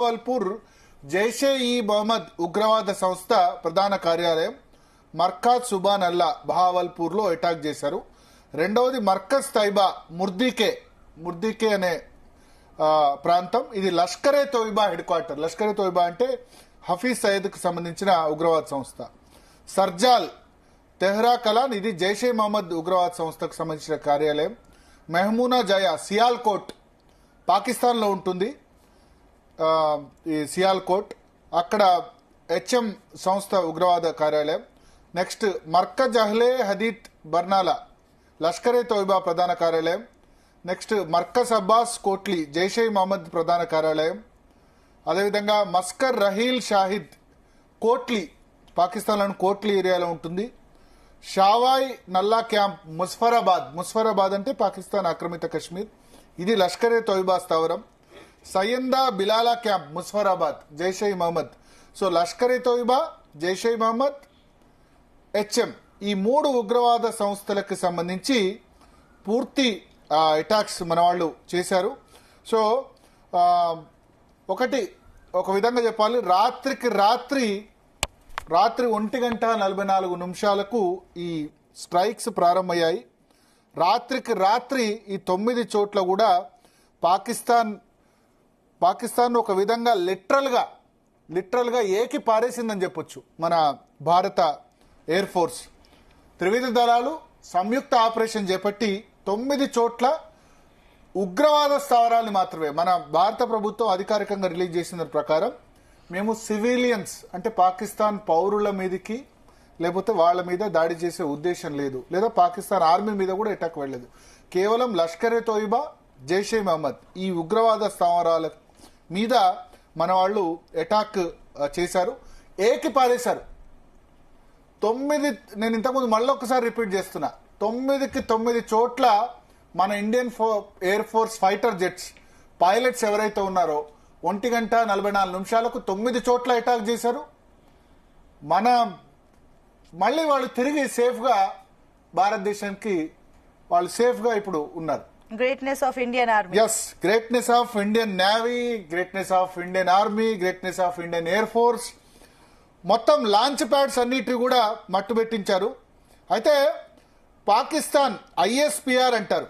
బహావల్పూర్ జైషే ఈ మొహమ్మద్ ఉగ్రవాద సంస్థ ప్రధాన కార్యాలయం మర్కాజ్ సుబాన్ అల్లా బహావల్పూర్ లో అటాక్ చేశారు. రెండవది మర్కజ్ తైబా ముర్దికే అనే ప్రాంతం. ఇది లష్కరే తోయిబా హెడ్ క్వార్టర్. లష్కరే తోయిబా అంటే హఫీజ్ సయద్ కు సంబంధించిన ఉగ్రవాద సంస్థ. సర్జాల్ తెహ్రా కలాన్ ఇది జైషే మహమ్మద్ ఉగ్రవాద సంస్థకు సంబంధించిన కార్యాలయం. మెహమూనా జయా సియాల్కోట్ పాకిస్తాన్ లో ఉంటుంది. ఈ సియాల్కోట్ అక్కడ హెచ్ఎం సంస్థ ఉగ్రవాద కార్యాలయం. నెక్స్ట్ మర్కజ్ అహ్లే హదీత్ బర్నాలా లష్కరే తోయిబా ప్రధాన కార్యాలయం. నెక్స్ట్ మర్కజ్ అబ్బాస్ కోట్లీ జైషే మహమ్మద్ ప్రధాన కార్యాలయం. అదేవిధంగా మస్కర్ రహీల్ షాహిద్ కోట్లీ పాకిస్తాన్లోని కోట్లీ ఏరియాలో ఉంటుంది. షావాయ్ నల్లా క్యాంప్ ముస్ఫరాబాద్ అంటే పాకిస్తాన్ ఆక్రమిత కశ్మీర్, ఇది లష్కరే తోయిబా స్థావరం. సయ్యందా Bilal camp Muzaffarabad Jaish-e Mohammed. So Lashkar-e Taiba, Jaish-e Mohammed, HM ఈ మూడు ఉగ్రవాద సంస్థలకు సంబంధించి పూర్తి అటాక్స్ మన వాళ్ళు చేశారు. సో ఒక విధంగా చెప్పాలి, రాత్రి 1:44 ఈ స్ట్రైక్స్ ప్రారంభమయ్యాయి. రాత్రి ఈ 9 చోట్ల కూడా పాకిస్తాన్ ఒక విధంగా లిటరల్ గా ఏకి పారేసిందని చెప్పొచ్చు. మన భారత ఎయిర్ ఫోర్స్ త్రివిధ దళాలు సంయుక్త ఆపరేషన్ చేపట్టి 9 చోట్ల ఉగ్రవాద స్థావరాలు మాత్రమే. మన భారత ప్రభుత్వం అధికారికంగా రిలీజ్ చేసిన ప్రకారం మేము సివిలియన్స్ అంటే పాకిస్తాన్ పౌరుల మీదకి లేకపోతే వాళ్ళ మీద దాడి చేసే ఉద్దేశం లేదు, లేదా పాకిస్తాన్ ఆర్మీ మీద కూడా అటాక్ వెళ్ళలేదు. కేవలం లష్కరే తోయిబా, జైషే మహమ్మద్ ఈ ఉగ్రవాద స్థావరాల మీద మన వాళ్ళు అటాక్ చేశారు, ఏకి పారేశారు. 9 నేను ఇంతకుముందు మళ్ళీ ఒకసారి రిపీట్ చేస్తున్నా, 9కి 9 చోట్ల మన Indian air force fighter jets pilots ఎవరైతే ఉన్నారో 1:44 9 చోట్ల అటాక్ చేశారు. మళ్ళీ వాళ్ళు తిరిగి సేఫ్ గా భారతదేశానికి వాళ్ళు సేఫ్ గా ఇప్పుడు ఉన్నారు. Greatness of Indian army. Yes, greatness of Indian navy, greatness of Indian army, greatness of Indian air force. మొత్తం లాంచ్ ప్యాడ్స్ అన్నిటి కూడా మట్టుబెట్టించారు. అయితే పాకిస్తాన్ ISPR అంటారు,